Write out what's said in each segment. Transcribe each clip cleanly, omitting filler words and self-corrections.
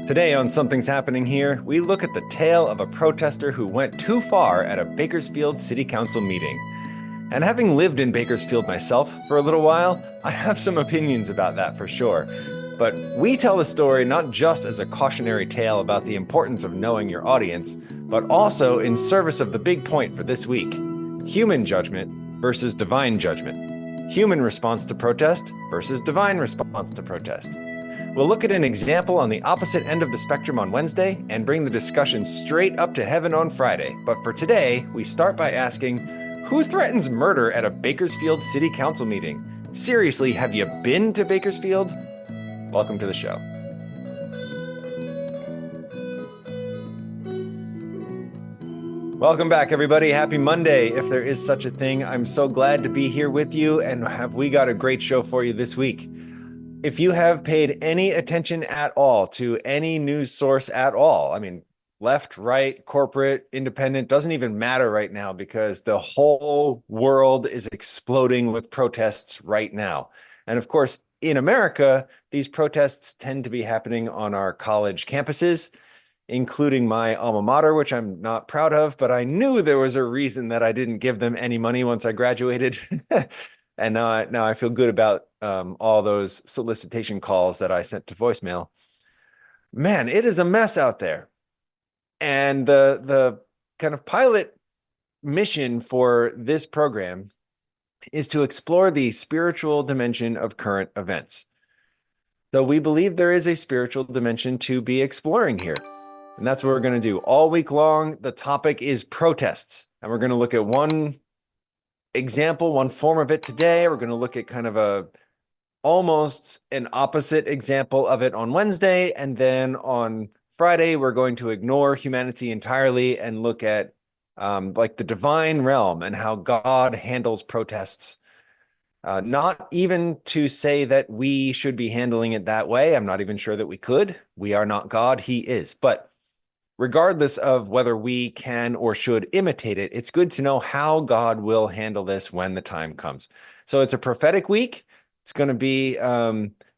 Today on Something's Happening Here, we look at the tale of a protester who went too far at a Bakersfield City Council meeting. And having lived in Bakersfield myself for a little while, I have some opinions about that for sure. But we tell the story not just as a cautionary tale about the importance of knowing your audience, but also in service of the big point for this week: human judgment versus divine judgment. Human response to protest versus divine response to protest. We'll look at an example on the opposite end of the spectrum on Wednesday and bring the discussion straight up to heaven on Friday. But for today, we start by asking, who threatens murder at a Bakersfield City Council meeting? Seriously, have you been to Bakersfield? Welcome to the show. Welcome back, everybody. Happy Monday, if there is such a thing. I'm so glad to be here with you, and have we got a great show for you this week. If you have paid any attention at all to any news source at all, I mean, left, right, corporate, independent, doesn't even matter right now because the whole world is exploding with protests right now. And of course, in America, these protests tend to be happening on our college campuses, including my alma mater, which I'm not proud of, but I knew there was a reason that I didn't give them any money once I graduated. And now I feel good about all those solicitation calls that I sent to voicemail. Man, it is a mess out there. And the kind of pilot mission for this program is to explore the spiritual dimension of current events. So we believe there is a spiritual dimension to be exploring here. And that's what we're going to do all week long. The topic is protests. And we're going to look at one example, one form of it today. We're going to look at kind of almost an opposite example of it on Wednesday. And then on Friday, we're going to ignore humanity entirely and look at like the divine realm and how God handles protests. Not even to say that we should be handling it that way. I'm not even sure that we could. We are not God, He is. But regardless of whether we can or should imitate it, it's good to know how God will handle this when the time comes. So it's a prophetic week. It's going to be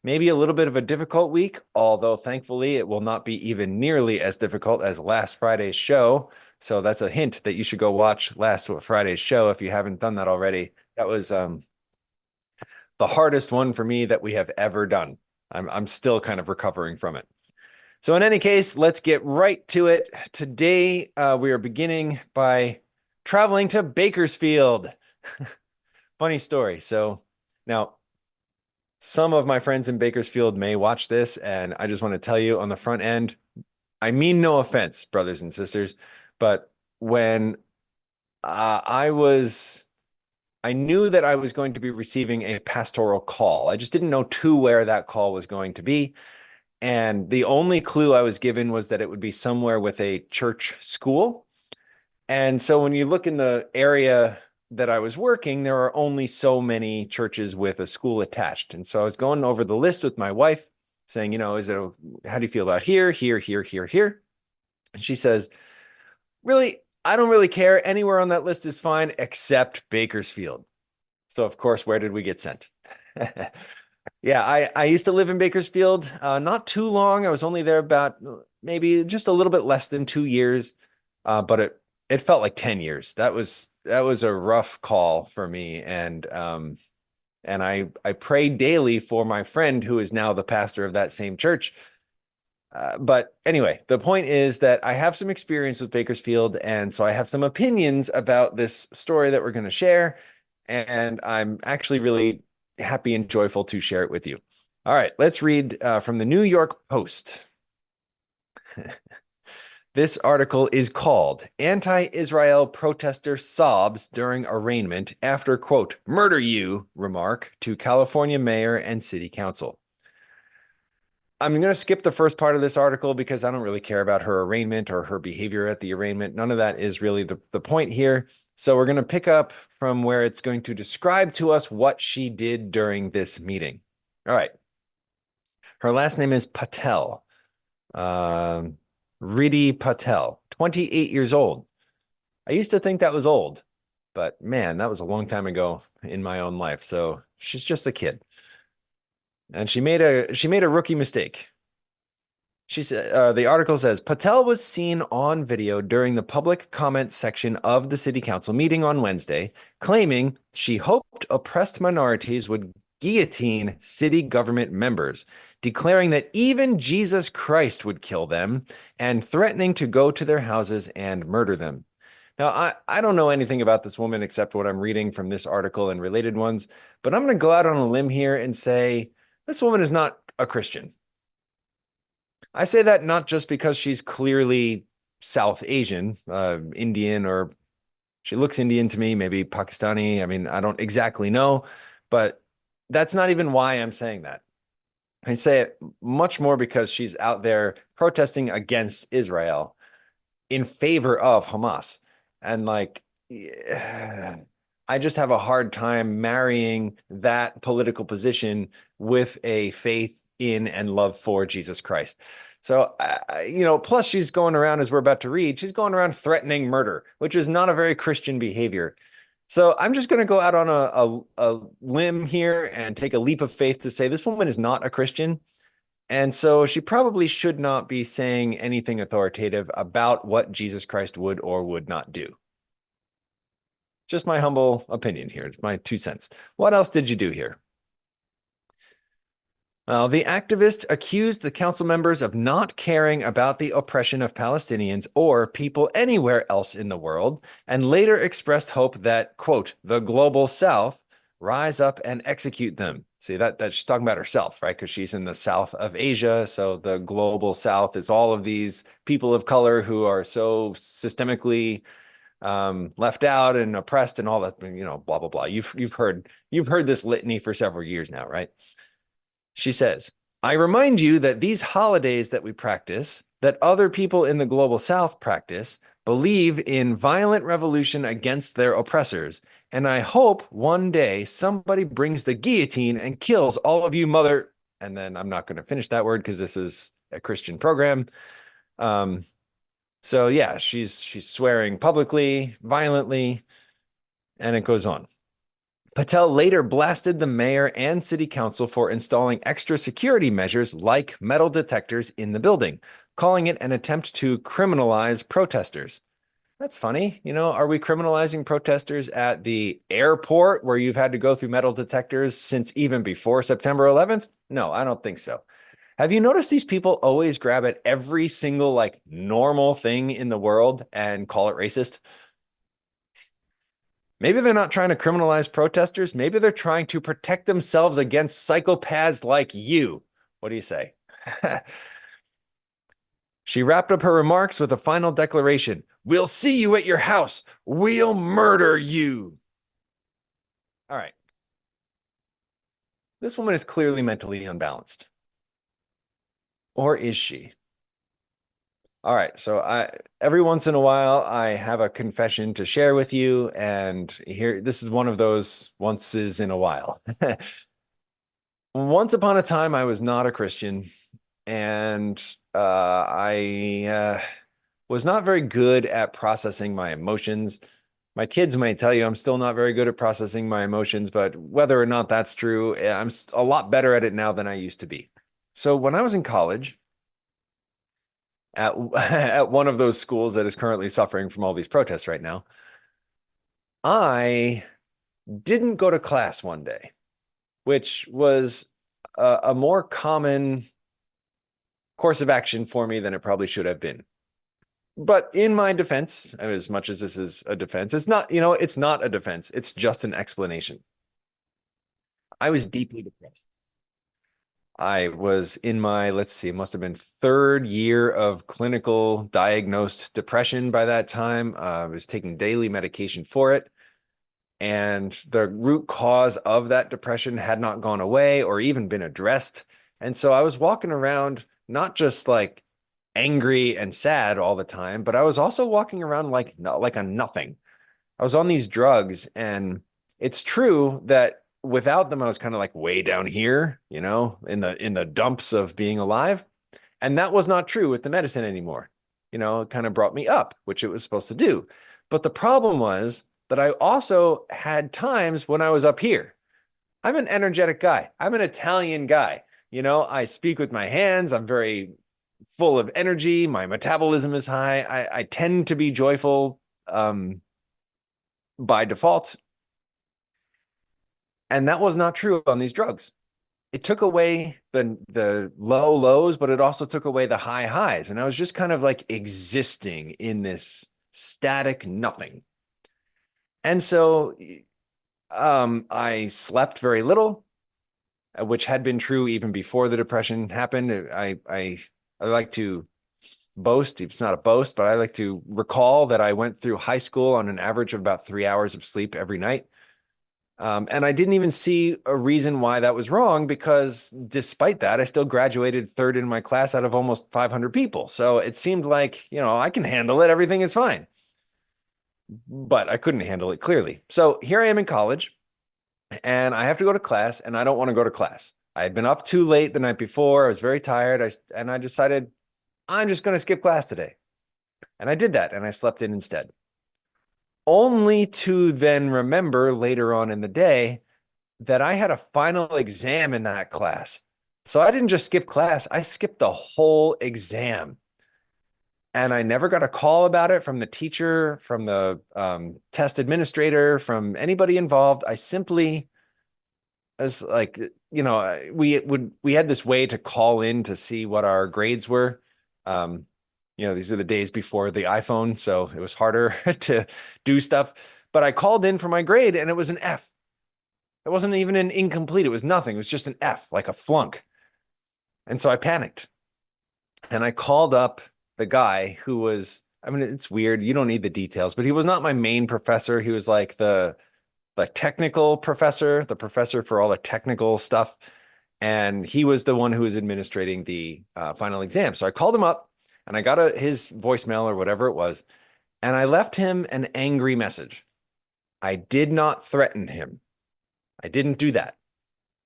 maybe a little bit of a difficult week, although thankfully it will not be even nearly as difficult as last Friday's show. So that's a hint that you should go watch last Friday's show if you haven't done that already. That was the hardest one for me that we have ever done. I'm still kind of recovering from it. So in any case, let's get right to it. Today, we are beginning by traveling to Bakersfield. Funny story. So now, some of my friends in Bakersfield may watch this, and I just want to tell you on the front end, I mean no offense, brothers and sisters, but when I knew that I was going to be receiving a pastoral call. I just didn't know where that call was going to be. And the only clue I was given was that it would be somewhere with a church school. And so when you look in the area that I was working, there are only so many churches with a school attached. And so I was going over the list with my wife saying, how do you feel about here, here, here, here, here? And she says, really, I don't really care. Anywhere on that list is fine except Bakersfield. So of course, where did we get sent? Yeah, I used to live in Bakersfield, not too long. I was only there about maybe just a little bit less than 2 years, but it felt like 10 years. That was a rough call for me, and I prayed daily for my friend who is now the pastor of that same church. But anyway, the point is that I have some experience with Bakersfield, and so I have some opinions about this story that we're going to share, and I'm actually really happy and joyful to share it with you. All right, let's read from the New York Post. This article is called Anti-Israel Protester Sobs During Arraignment After, quote, Murder You remark to California Mayor and City Council. I'm going to skip the first part of this article because I don't really care about her arraignment or her behavior at the arraignment. None of that is really the point here. So we're going to pick up from where it's going to describe to us what she did during this meeting. All right. Her last name is Patel. Riddhi Patel, 28 years old. I used to think that was old, but man, that was a long time ago in my own life. So she's just a kid. And she made a rookie mistake. She said, the article says Patel was seen on video during the public comment section of the city council meeting on Wednesday, claiming she hoped oppressed minorities would guillotine city government members, declaring that even Jesus Christ would kill them, and threatening to go to their houses and murder them. Now, I don't know anything about this woman except what I'm reading from this article and related ones, but I'm going to go out on a limb here and say this woman is not a Christian. I say that not just because she's clearly South Asian, Indian, or she looks Indian to me, maybe Pakistani. I mean, I don't exactly know, but that's not even why I'm saying that. I say it much more because she's out there protesting against Israel in favor of Hamas. And like, I just have a hard time marrying that political position with a faith in and love for Jesus Christ. So, plus she's going around, as we're about to read, she's going around threatening murder, which is not a very Christian behavior. So I'm just going to go out on a limb here and take a leap of faith to say this woman is not a Christian. And so she probably should not be saying anything authoritative about what Jesus Christ would or would not do. Just my humble opinion here, my 2 cents. What else did you do here? Well, the activist accused the council members of not caring about the oppression of Palestinians or people anywhere else in the world, and later expressed hope that, quote, the global South rise up and execute them. See, that she's talking about herself, right? Because she's in the south of Asia. So the global South is all of these people of color who are so systemically left out and oppressed and all that, blah, blah, blah. You've heard this litany for several years now, right? She says, I remind you that these holidays that we practice, that other people in the global South practice, believe in violent revolution against their oppressors. And I hope one day somebody brings the guillotine and kills all of you mother. And then I'm not going to finish that word because this is a Christian program. So yeah, she's swearing publicly, violently, and it goes on. Patel later blasted the mayor and city council for installing extra security measures like metal detectors in the building, calling it an attempt to criminalize protesters. That's funny. Are we criminalizing protesters at the airport where you've had to go through metal detectors since even before September 11th? No, I don't think so. Have you noticed these people always grab at every single like normal thing in the world and call it racist? Maybe they're not trying to criminalize protesters. Maybe they're trying to protect themselves against psychopaths like you. What do you say? She wrapped up her remarks with a final declaration. We'll see you at your house. We'll murder you. All right. This woman is clearly mentally unbalanced. Or is she? All right, so every once in a while I have a confession to share with you, and here this is one of those onces in a while. Once upon a time, I was not a Christian, and I was not very good at processing my emotions. My kids might tell you I'm still not very good at processing my emotions, but whether or not that's true, I'm a lot better at it now than I used to be. So when I was in college, at one of those schools that is currently suffering from all these protests right now, I didn't go to class one day, which was a more common course of action for me than it probably should have been. But in my defense, as much as this is a defense, it's not, it's not a defense. It's just an explanation. I was deeply depressed. I was in my, let's see, it must have been 3rd year of clinical diagnosed depression by that time. I was taking daily medication for it. And the root cause of that depression had not gone away or even been addressed. And so I was walking around, not just like angry and sad all the time, but I was also walking around like a nothing. I was on these drugs, and it's true that without them, I was kind of like way down here, in the dumps of being alive. And that was not true with the medicine anymore. It kind of brought me up, which it was supposed to do. But the problem was that I also had times when I was up here. I'm an energetic guy. I'm an Italian guy. I speak with my hands. I'm very full of energy. My metabolism is high. I tend to be joyful by default. And that was not true on these drugs. It took away the low lows, but it also took away the high highs. And I was just kind of like existing in this static nothing. And so I slept very little, which had been true even before the depression happened. I like to boast, it's not a boast, but I like to recall that I went through high school on an average of about 3 hours of sleep every night. And I didn't even see a reason why that was wrong, because despite that, I still graduated third in my class out of almost 500 people. So it seemed like, I can handle it. Everything is fine. But I couldn't handle it clearly. So here I am in college and I have to go to class and I don't want to go to class. I had been up too late the night before. I was very tired. I decided I'm just going to skip class today. And I did that and I slept in instead. Only to then remember later on in the day that I had a final exam in that class. So I didn't just skip class, I skipped the whole exam. And I never got a call about it from the teacher, from the test administrator, from anybody involved. I simply, as like, we had this way to call in to see what our grades were. These are the days before the iPhone, so it was harder to do stuff. But I called in for my grade and it was an F. It wasn't even an incomplete. It was nothing. It was just an F, like a flunk. And so I panicked and I called up the guy who was, I mean, it's weird. You don't need the details, but he was not my main professor. He was like the technical professor, the professor for all the technical stuff. And he was the one who was administrating the final exam. So I called him up and I got his voicemail or whatever it was. And I left him an angry message. I did not threaten him. I didn't do that,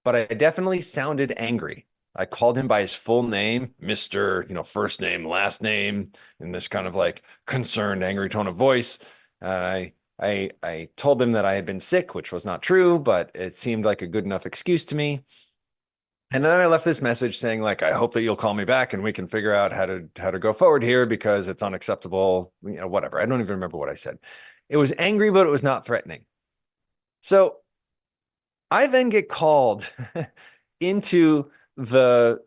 but I definitely sounded angry. I called him by his full name, Mr., first name, last name, in this kind of like concerned, angry tone of voice. I told him that I had been sick, which was not true, but it seemed like a good enough excuse to me. And then I left this message saying, like, I hope that you'll call me back and we can figure out how to go forward here because it's unacceptable, whatever. I don't even remember what I said. It was angry, but it was not threatening. So I then get called into the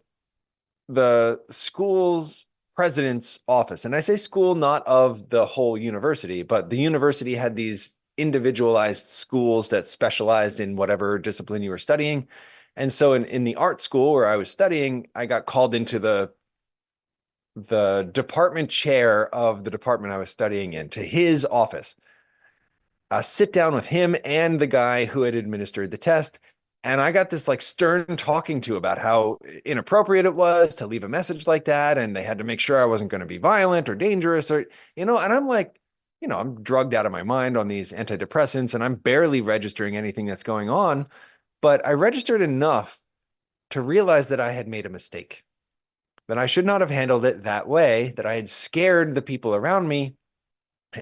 school's president's office. And I say school, not of the whole university, but the university had these individualized schools that specialized in whatever discipline you were studying. And so in the art school where I was studying, I got called into the department chair of the department I was studying in, to his office. Sit down with him and the guy who had administered the test. And I got this like stern talking to about how inappropriate it was to leave a message like that. And they had to make sure I wasn't going to be violent or dangerous or, and I'm like, I'm drugged out of my mind on these antidepressants and I'm barely registering anything that's going on. But I registered enough to realize that I had made a mistake, that I should not have handled it that way, that I had scared the people around me.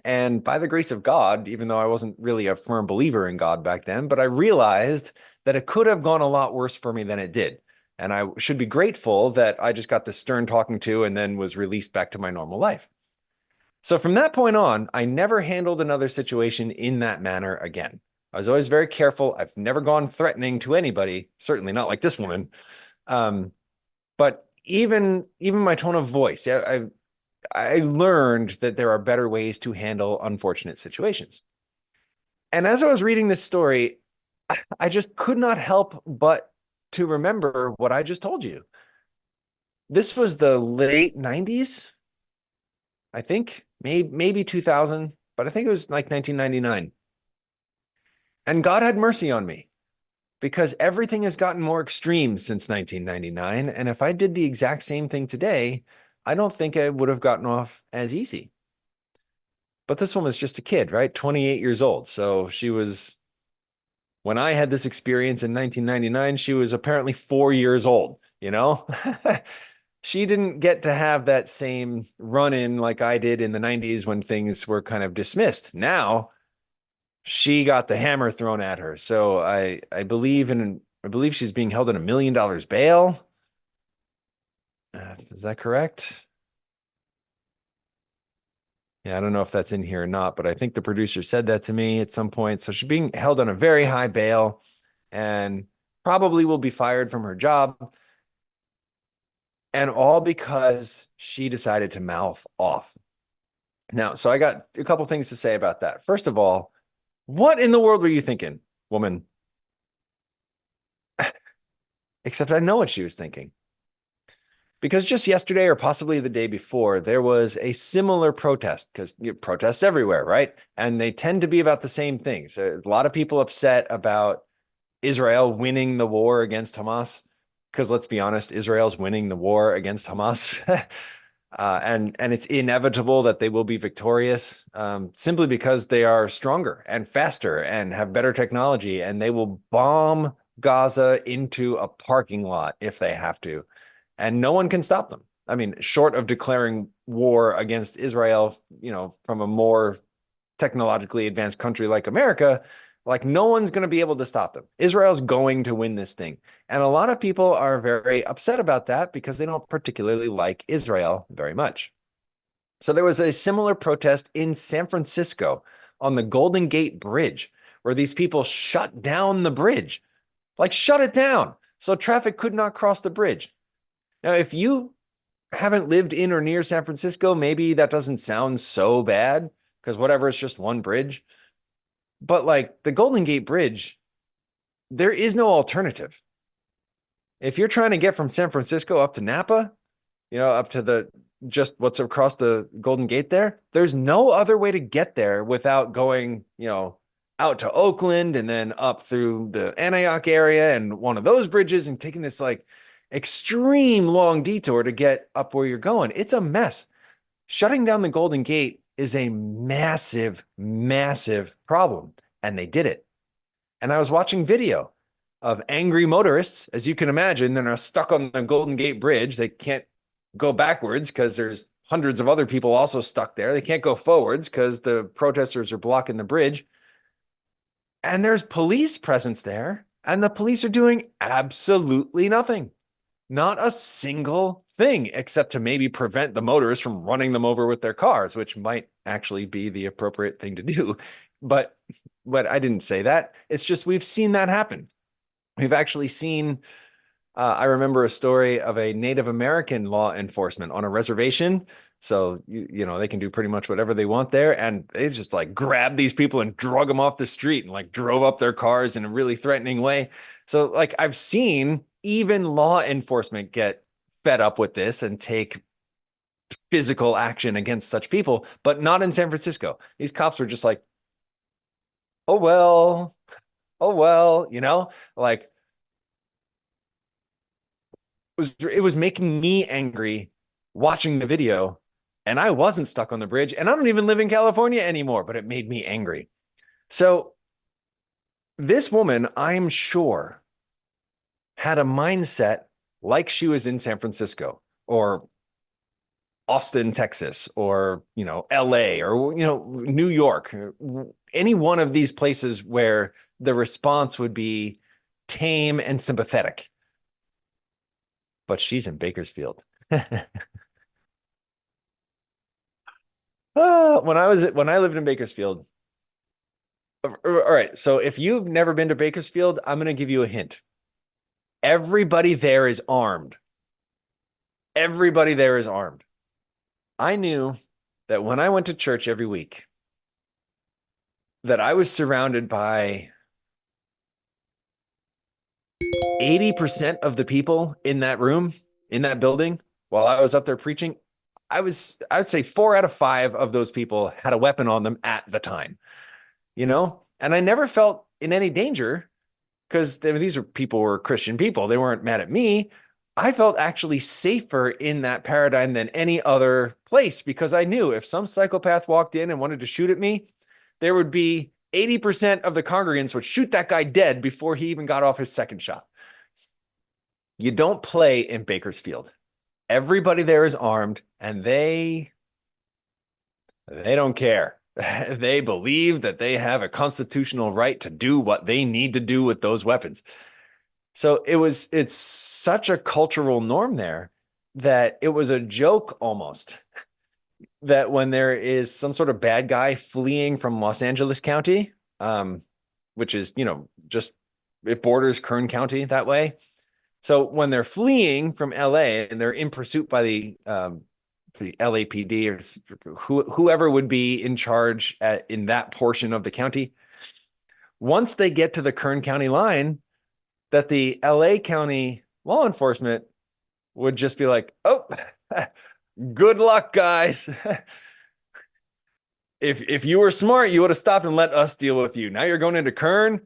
And by the grace of God, even though I wasn't really a firm believer in God back then, but I realized that it could have gone a lot worse for me than it did. And I should be grateful that I just got this stern talking to and then was released back to my normal life. So from that point on, I never handled another situation in that manner again. I was always very careful. I've never gone threatening to anybody, certainly not like this woman. But even my tone of voice, I learned that there are better ways to handle unfortunate situations. And as I was reading this story, I just could not help but to remember what I just told you. This was the late 90s, I think, maybe 2000, but I think it was like 1999. And God had mercy on me because everything has gotten more extreme since 1999. And if I did the exact same thing today, I don't think I would have gotten off as easy. But this woman was just a kid, right? 28 years old. So when I had this experience in 1999, she was apparently 4 years old, She didn't get to have that same run-in like I did in the 90s when things were kind of dismissed. Now she got the hammer thrown at her. So I believe she's being held in $1 million bail. Is that correct? Yeah, I don't know if that's in here or not, but I think the producer said that to me at some point. So she's being held on a very high bail and probably will be fired from her job. And all because she decided to mouth off. Now, so I got a couple things to say about that. First of all, what in the world were you thinking, woman? Except I know what she was thinking. Because just yesterday or possibly the day before, there was a similar protest because protests everywhere, right? And they tend to be about the same things. A lot of people upset about Israel winning the war against Hamas. Because let's be honest, Israel's winning the war against Hamas. And it's inevitable that they will be victorious simply because they are stronger and faster and have better technology, and they will bomb Gaza into a parking lot if they have to, and no one can stop them. I mean, short of declaring war against Israel, from a more technologically advanced country like America, like no one's going to be able to stop them. Israel's going to win this thing. And a lot of people are very upset about that because they don't particularly like Israel very much. So there was a similar protest in San Francisco on the Golden Gate Bridge where these people shut down the bridge, like shut it down so traffic could not cross the bridge. Now, if you haven't lived in or near San Francisco, maybe that doesn't sound so bad because whatever, it's just one bridge. But like the Golden Gate Bridge, there is no alternative. If you're trying to get from San Francisco up to Napa, up to the just what's across the Golden Gate there, there's no other way to get there without going, out to Oakland and then up through the Antioch area and one of those bridges and taking this like extreme long detour to get up where you're going. It's a mess. Shutting down the Golden Gate is a massive, massive problem. And they did it. And I was watching video of angry motorists, as you can imagine, that are stuck on the Golden Gate Bridge. They can't go backwards because there's hundreds of other people also stuck there. They can't go forwards because the protesters are blocking the bridge. And there's police presence there, and the police are doing absolutely nothing. Not a single thing, except to maybe prevent the motorists from running them over with their cars, which might actually be the appropriate thing to do. But I didn't say that. It's just we've seen that happen. We've actually seen, I remember a story of a Native American law enforcement on a reservation. So, they can do pretty much whatever they want there. And they just like grabbed these people and drug them off the street and like drove up their cars in a really threatening way. So like I've seen even law enforcement get fed up with this and take physical action against such people, but not in San Francisco. These cops were just like, oh, well, oh, well, like it was making me angry watching the video, and I wasn't stuck on the bridge, and I don't even live in California anymore, but it made me angry. So this woman, I'm sure, had a mindset like she was in San Francisco or Austin, Texas, or, LA, or, New York, any one of these places where the response would be tame and sympathetic. But she's in Bakersfield. When I lived in Bakersfield. All right. So if you've never been to Bakersfield, I'm going to give you a hint. Everybody there is armed. Everybody there is armed. I knew that when I went to church every week, that I was surrounded by 80% of the people in that room, in that building, while I was up there preaching. I would say 4 out of 5 of those people had a weapon on them at the time, and I never felt in any danger because these were Christian people. They weren't mad at me. I felt actually safer in that paradigm than any other place because I knew if some psychopath walked in and wanted to shoot at me, there would be 80% of the congregants would shoot that guy dead before he even got off his second shot. You don't play in Bakersfield. Everybody there is armed, and they don't care. They believe that they have a constitutional right to do what they need to do with those weapons. So it's such a cultural norm there that it was a joke almost that when there is some sort of bad guy fleeing from Los Angeles County, which is, just it borders Kern County that way. So when they're fleeing from LA and they're in pursuit by the LAPD or whoever would be in charge in that portion of the county, once they get to the Kern County line, that the LA County law enforcement would just be like, oh, good luck, guys. If you were smart, you would have stopped and let us deal with you. Now you're going into Kern.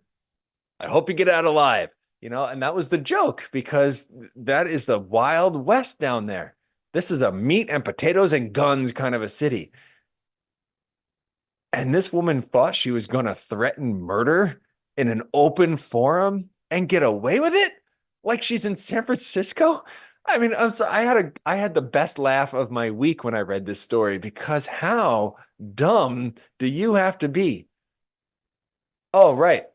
I hope you get out alive. And that was the joke, because that is the Wild West down there. This is a meat and potatoes and guns kind of a city. And this woman thought she was going to threaten murder in an open forum and get away with it like she's in San Francisco. I mean, I'm sorry. I had the best laugh of my week when I read this story, because how dumb do you have to be? Oh, right.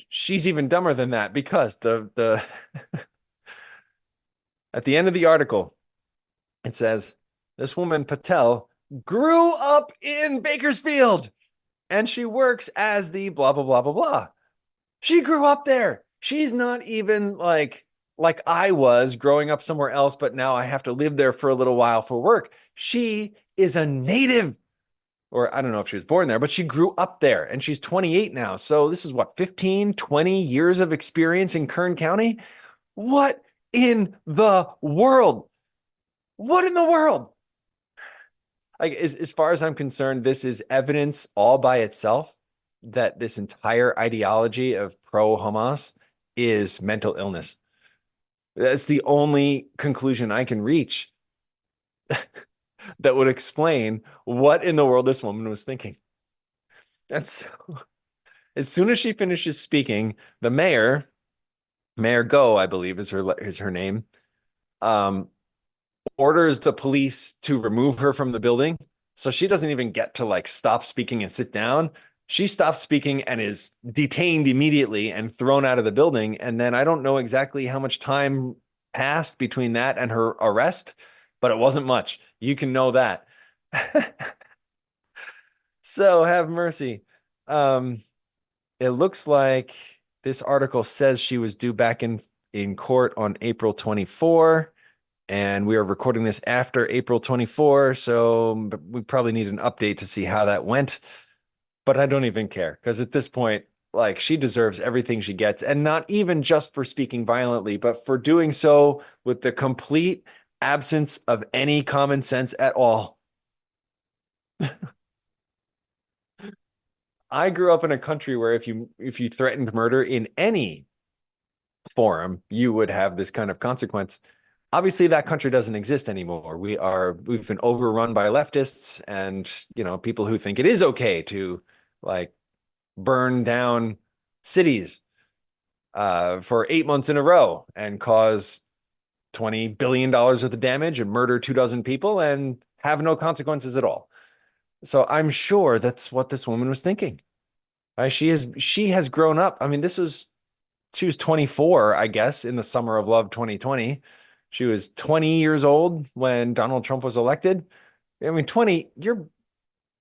She's even dumber than that, because the at the end of the article, it says this woman Patel grew up in Bakersfield and she works as the blah blah blah blah blah. She grew up there. She's not even like I was growing up somewhere else, but now I have to live there for a little while for work. She is a native, or I don't know if she was born there, but she grew up there, and she's 28 now. So this is what, 15, 20 years of experience in Kern County? What in the world? What in the world? Like, as far as I'm concerned, this is evidence all by itself that this entire ideology of pro-Hamas is mental illness. That's the only conclusion I can reach that would explain what in the world this woman was thinking. That's as soon as she finishes speaking, the Mayor Go, I believe is her name, orders the police to remove her from the building. So she doesn't even get to stop speaking and sit down. She stops speaking and is detained immediately and thrown out of the building. And then I don't know exactly how much time passed between that and her arrest, but it wasn't much. You can know that. So have mercy. It looks like this article says she was due back in court on April 24, and we are recording this after April 24, so we probably need an update to see how that went. But I don't even care, because at this point, she deserves everything she gets, and not even just for speaking violently, but for doing so with the complete absence of any common sense at all. I grew up in a country where if you threatened murder in any forum, you would have this kind of consequence. Obviously, that country doesn't exist anymore. We've been overrun by leftists and, people who think it is okay to burn down cities for 8 months in a row and cause $20 billion worth of damage and murder 24 people and have no consequences at all. So I'm sure that's what this woman was thinking. She has grown up. I mean, she was 24, I guess, in the summer of love 2020. She was 20 years old when Donald Trump was elected. I mean, 20, your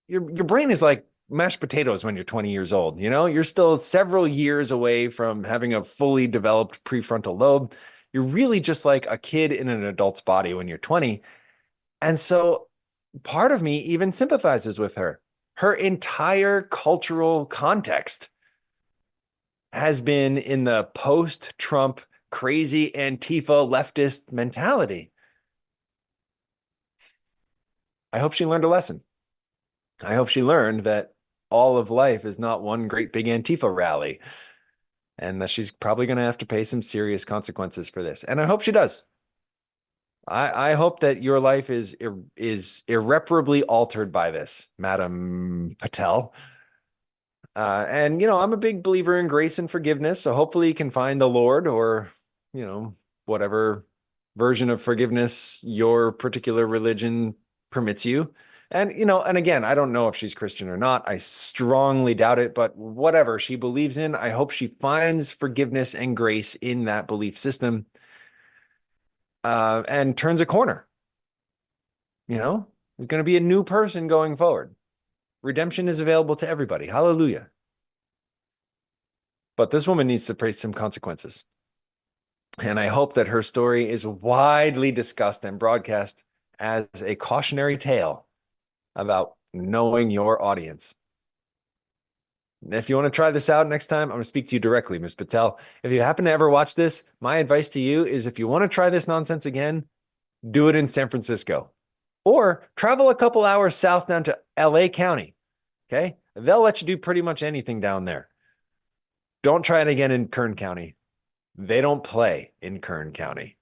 brain is like mashed potatoes when you're 20 years old. You're still several years away from having a fully developed prefrontal lobe. You're really just like a kid in an adult's body when you're 20. And so part of me even sympathizes with her. Her entire cultural context has been in the post-Trump crazy Antifa leftist mentality. I hope she learned a lesson. I hope she learned that all of life is not one great big Antifa rally, and that she's probably going to have to pay some serious consequences for this. And I hope she does. I hope that your life is irreparably altered by this, Madam Patel. And I'm a big believer in grace and forgiveness, so hopefully you can find the Lord, or whatever version of forgiveness your particular religion permits you. And and again, I don't know if she's Christian or not. I strongly doubt it, but whatever she believes in, I hope she finds forgiveness and grace in that belief system, and turns a corner. is going to be a new person going forward. Redemption is available to everybody. Hallelujah. But this woman needs to face some consequences. And I hope that her story is widely discussed and broadcast as a cautionary tale about knowing your audience. If you want to try this out next time, I'm going to speak to you directly, Ms. Patel. If you happen to ever watch this, my advice to you is if you want to try this nonsense again, do it in San Francisco. Or travel a couple hours south down to LA County. Okay? They'll let you do pretty much anything down there. Don't try it again in Kern County. They don't play in Kern County.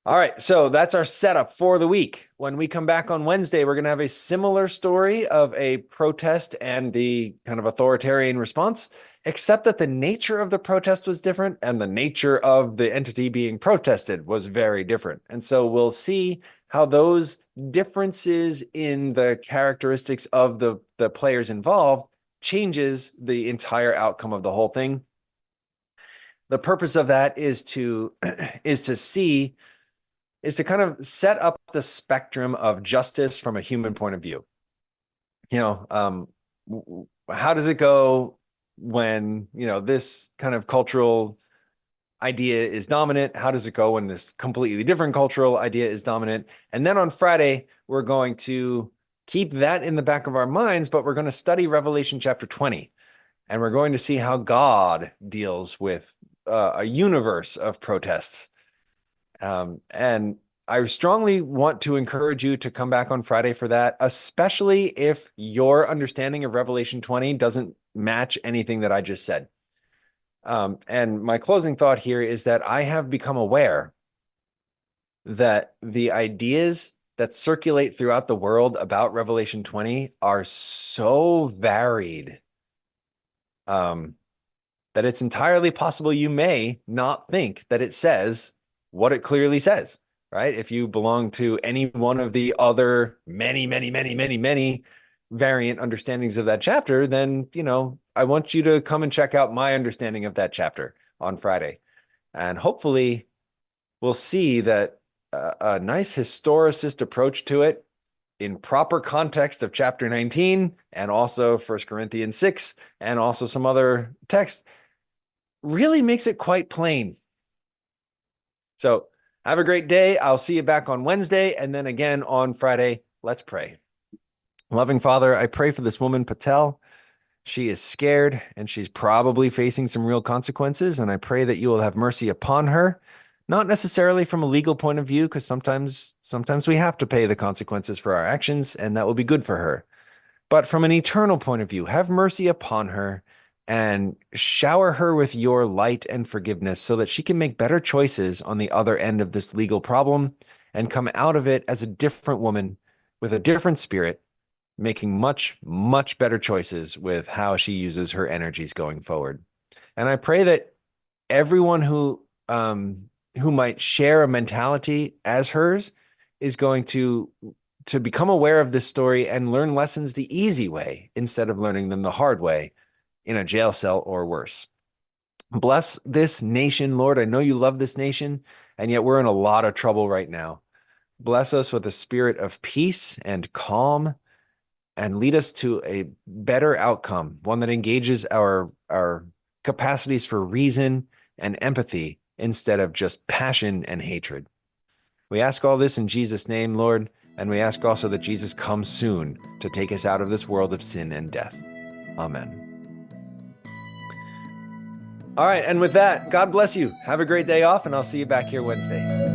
All right, so that's our setup for the week. When we come back on Wednesday, we're going to have a similar story of a protest and the kind of authoritarian response, except that the nature of the protest was different and the nature of the entity being protested was very different. And so we'll see how those differences in the characteristics of the players involved changes the entire outcome of the whole thing. The purpose of that is to kind of set up the spectrum of justice from a human point of view. How does it go when, this kind of cultural idea is dominant? How does it go when this completely different cultural idea is dominant? And then on Friday, we're going to keep that in the back of our minds, but we're going to study Revelation chapter 20. And we're going to see how God deals with a universe of protests. And I strongly want to encourage you to come back on Friday for that, especially if your understanding of Revelation 20 doesn't match anything that I just said. And my closing thought here is that I have become aware that the ideas that circulate throughout the world about Revelation 20 are so varied that it's entirely possible you may not think that it says what it clearly says, right? If you belong to any one of the other many variant understandings of that chapter, then, I want you to come and check out my understanding of that chapter on Friday. And hopefully we'll see that a nice historicist approach to it in proper context of chapter 19 and also 1 Corinthians 6 and also some other text really makes it quite plain. So have a great day. I'll see you back on Wednesday and then again on Friday. Let's pray. Loving Father, I pray for this woman, Patel. She is scared and she's probably facing some real consequences. And I pray that you will have mercy upon her, not necessarily from a legal point of view, because sometimes we have to pay the consequences for our actions, and that will be good for her. But from an eternal point of view, have mercy upon her and shower her with your light and forgiveness so that she can make better choices on the other end of this legal problem and come out of it as a different woman with a different spirit, making much, much better choices with how she uses her energies going forward. And I pray that everyone who might share a mentality as hers is going to become aware of this story and learn lessons the easy way instead of learning them the hard way in a jail cell or worse. Bless this nation, Lord. I know you love this nation, and yet we're in a lot of trouble right now. Bless us with a spirit of peace and calm, and lead us to a better outcome, one that engages our capacities for reason and empathy instead of just passion and hatred. We ask all this in Jesus' name, Lord, and we ask also that Jesus come soon to take us out of this world of sin and death. Amen. All right, and with that, God bless you. Have a great day off, and I'll see you back here Wednesday.